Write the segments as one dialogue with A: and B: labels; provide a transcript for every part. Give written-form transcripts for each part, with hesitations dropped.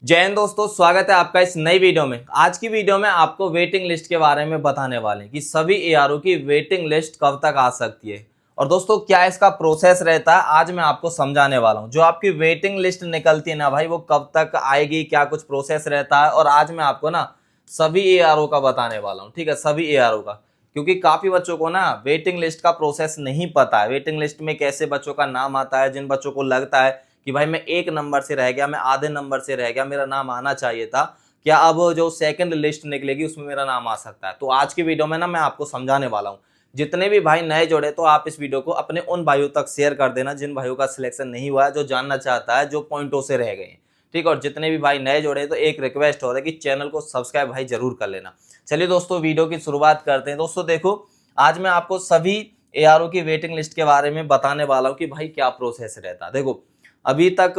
A: जय हिंद दोस्तों, स्वागत है आपका इस नई वीडियो में। आज की वीडियो में आपको वेटिंग लिस्ट के बारे में बताने वाले हैं कि सभी एआरओ की वेटिंग लिस्ट कब तक आ सकती है और दोस्तों क्या इसका प्रोसेस रहता है, आज मैं आपको समझाने वाला हूं। जो आपकी वेटिंग लिस्ट निकलती है ना भाई, वो कब तक आएगी, क्या कुछ प्रोसेस रहता है, और आज मैं आपको ना सभी एआरओ का बताने वाला हूँ। ठीक है, सभी एआरओ का, क्योंकि काफी बच्चों को ना वेटिंग लिस्ट का प्रोसेस नहीं पता है। वेटिंग लिस्ट में कैसे बच्चों का नाम आता है, जिन बच्चों को लगता है कि भाई मैं एक नंबर से रह गया, मैं आधे नंबर से रह गया, मेरा नाम आना चाहिए था, क्या अब जो सेकंड लिस्ट निकलेगी उसमें मेरा नाम आ सकता है। तो आज की वीडियो में ना मैं आपको समझाने वाला हूँ। जितने भी भाई नए जुड़े तो आप इस वीडियो को अपने उन भाइयों तक शेयर कर देना जिन भाइयों का सिलेक्शन नहीं हुआ है, जो जानना चाहता है, जो पॉइंटों से रह गए हैं। ठीक है, और जितने भी भाई नए जुड़े तो एक रिक्वेस्ट हो रहा है कि चैनल को सब्सक्राइब भाई जरूर कर लेना। चलिए दोस्तों, वीडियो की शुरुआत करते हैं। दोस्तों देखो, आज मैं आपको सभी एआरओ की वेटिंग लिस्ट के बारे में बताने वाला हूँ कि भाई क्या प्रोसेस रहता है। देखो, अभी तक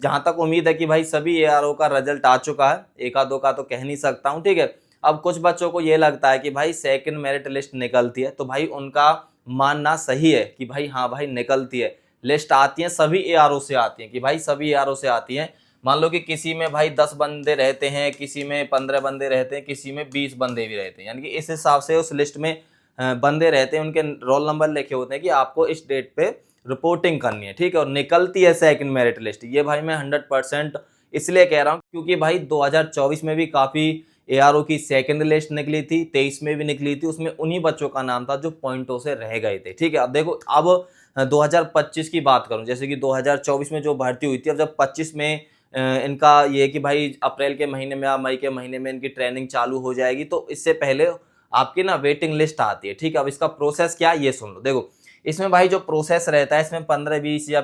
A: जहां तक उम्मीद है कि भाई सभी एआरओ का रिजल्ट आ चुका है, एक आधो का तो कह नहीं सकता हूं। ठीक है, अब कुछ बच्चों को ये लगता है कि भाई सेकंड मेरिट लिस्ट निकलती है, तो भाई उनका मानना सही है कि भाई हाँ भाई निकलती है, लिस्ट आती है, सभी एआरओ से आती है, कि भाई सभी एआरओ से आती है। मान लो कि किसी में भाई 10 बंदे रहते हैं, किसी में 15 बंदे रहते हैं, किसी में 20 बंदे भी रहते हैं, यानी कि इस हिसाब से उस लिस्ट में बंदे रहते हैं, उनके रोल नंबर लिखे होते हैं कि आपको इस डेट पे रिपोर्टिंग करनी है। ठीक है, और निकलती है सेकंड मेरिट लिस्ट। ये भाई मैं 100% इसलिए कह रहा हूँ क्योंकि भाई 2024 में भी काफी एआरओ की सेकंड लिस्ट निकली थी, 23 में भी निकली थी, उसमें उन्हीं बच्चों का नाम था जो पॉइंटों से रह गए थे। ठीक है, अब देखो, अब 2025 की बात करूं, जैसे कि 2024 में जो भर्ती हुई थी, अब जब 25 में इनका ये कि भाई अप्रैल के महीने में या मई के महीने में इनकी ट्रेनिंग चालू हो जाएगी, तो इससे पहले आपकी ना वेटिंग लिस्ट आती है। ठीक है, अब इसका प्रोसेस क्या है ये सुन लो। देखो, इसमें भाई जो प्रोसेस रहता है, इसमें 15-20 या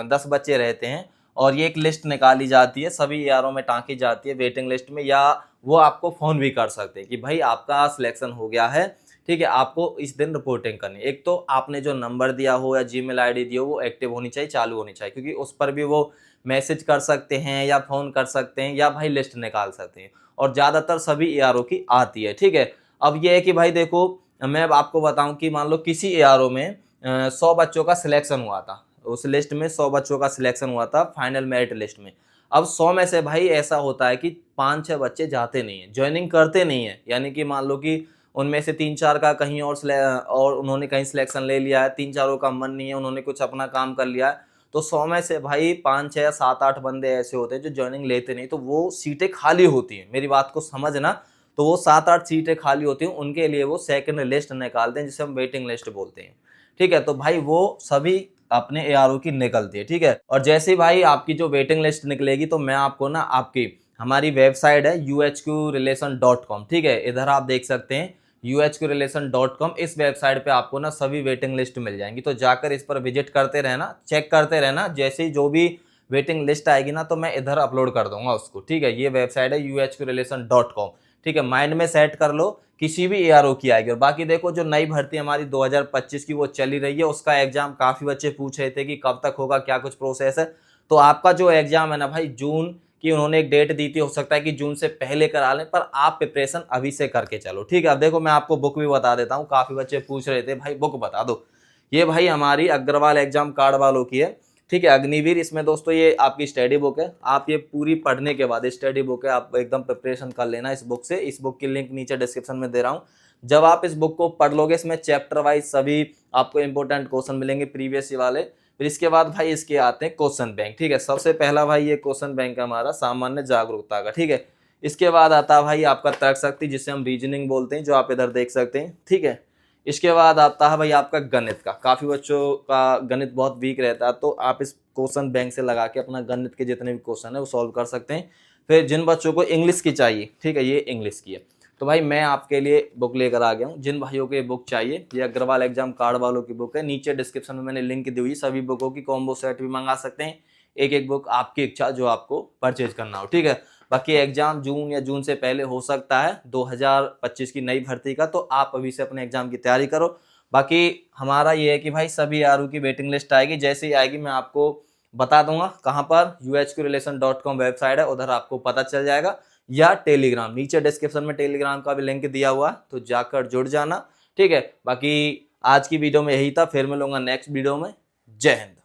A: 10 बच्चे रहते हैं और ये एक लिस्ट निकाली जाती है, सभी एआरओ में टाँकी जाती है वेटिंग लिस्ट में, या वो आपको फ़ोन भी कर सकते हैं कि भाई आपका सिलेक्शन हो गया है। ठीक है, आपको इस दिन रिपोर्टिंग करनी है। एक तो आपने जो नंबर दिया हो या जीमेल आईडी दी हो वो एक्टिव होनी चाहिए, चालू होनी चाहिए, क्योंकि उस पर भी वो मैसेज कर सकते हैं या फ़ोन कर सकते हैं या भाई लिस्ट निकाल सकते हैं, और ज़्यादातर सभी एआरओ की आती है। ठीक है, अब ये है कि भाई देखो, मैं अब आपको बताऊं कि मान लो किसी एआरओ में 100 बच्चों का सिलेक्शन हुआ था, उस लिस्ट में 100 बच्चों का सिलेक्शन हुआ था फाइनल मेरिट लिस्ट में। अब 100 में से भाई ऐसा होता है कि 5-6 बच्चे जाते नहीं है, ज्वाइनिंग करते नहीं है, यानी कि मान लो कि उनमें से 3-4 का कहीं और उन्होंने कहीं सिलेक्शन ले लिया है, 3-4 का मन नहीं है, उन्होंने कुछ अपना काम कर लिया है, तो 100 में से भाई 5-6 या 7-8 बंदे ऐसे होते हैं जो ज्वाइनिंग लेते नहीं, तो वो सीटें खाली होती हैं। मेरी बात को समझना, तो वो 7-8 सीटें खाली होती हैं, उनके लिए वो सेकंड लिस्ट निकालते हैं, जिसे हम वेटिंग लिस्ट बोलते हैं। ठीक है, तो भाई वो सभी अपने एआरओ की निकलती है। ठीक है, और जैसे ही भाई आपकी जो वेटिंग लिस्ट निकलेगी, तो मैं आपको ना आपकी हमारी वेबसाइट है uhqrelation.com। ठीक है, इधर आप देख सकते हैं uhqrelation.com, इस वेबसाइट पे आपको ना सभी वेटिंग लिस्ट मिल जाएंगी, तो जाकर इस पर विजिट करते रहना, चेक करते रहना। जैसे ही जो भी वेटिंग लिस्ट आएगी ना, तो मैं इधर अपलोड कर दूंगा उसको। ठीक है, ये वेबसाइट है uhqrelation.com। ठीक है, माइंड में सेट कर लो, किसी भी एआरओ की आएगी। और बाकी देखो, जो नई भर्ती हमारी 2025 की वो चली रही है, उसका एग्जाम काफी बच्चे पूछ रहे थे कि कब तक होगा, क्या कुछ प्रोसेस है। तो आपका जो एग्जाम है ना भाई, जून की उन्होंने एक डेट दी थी, हो सकता है कि जून से पहले करा लें, पर आप प्रिपरेशन अभी से करके चलो। ठीक है, अब देखो मैं आपको बुक भी बता देता हूँ, काफी बच्चे पूछ रहे थे भाई बुक बता दो। ये भाई हमारी अग्रवाल एग्जाम कार्ड वालों की है। ठीक है, अग्निवीर, इसमें दोस्तों ये आपकी स्टडी बुक है। आप ये पूरी पढ़ने के बाद, स्टडी बुक है, आप एकदम प्रिपरेशन कर लेना इस बुक से। इस बुक की लिंक नीचे डिस्क्रिप्शन में दे रहा हूँ। जब आप इस बुक को पढ़ लोगे, इसमें चैप्टर वाइज सभी आपको इंपॉर्टेंट क्वेश्चन मिलेंगे प्रीवियस वाले। फिर इसके बाद भाई इसके आते हैं क्वेश्चन बैंक। ठीक है, सबसे पहला भाई ये क्वेश्चन बैंक है हमारा सामान्य जागरूकता का। ठीक है, इसके बाद आता है भाई आपका तर्क शक्ति, जिसे हम रीजनिंग बोलते हैं, जो आप इधर देख सकते हैं। ठीक है, इसके बाद आता है भाई आपका गणित का। काफी बच्चों का गणित बहुत वीक रहता है, तो आप इस क्वेश्चन बैंक से लगा के अपना गणित के जितने भी क्वेश्चन है वो सॉल्व कर सकते हैं। फिर जिन बच्चों को इंग्लिश की चाहिए, ठीक है, ये इंग्लिश की है, तो भाई मैं आपके लिए बुक लेकर आ गया हूँ। जिन भाइयों को ये बुक चाहिए, ये अग्रवाल एग्जाम कार्ड वालों की बुक है, नीचे डिस्क्रिप्शन में मैंने लिंक दी हुई। सभी बुकों की कॉम्बो सेट भी मंगा सकते हैं, एक एक बुक आपकी इच्छा जो आपको परचेज करना हो। ठीक है, बाकी एग्जाम जून या जून से पहले हो सकता है 2025 की नई भर्ती का, तो आप अभी से अपने एग्जाम की तैयारी करो। बाकी हमारा ये है कि भाई सभी आरओ की वेटिंग लिस्ट आएगी, जैसे ही आएगी मैं आपको बता दूंगा। कहाँ पर? uhqrelation.com वेबसाइट है, उधर आपको पता चल जाएगा, या टेलीग्राम, नीचे डिस्क्रिप्शन में टेलीग्राम का भी लिंक दिया हुआ है, तो जाकर जुड़ जाना। ठीक है, बाकी आज की वीडियो में यही था, फिर मिलूंगा नेक्स्ट वीडियो में। जय हिंद।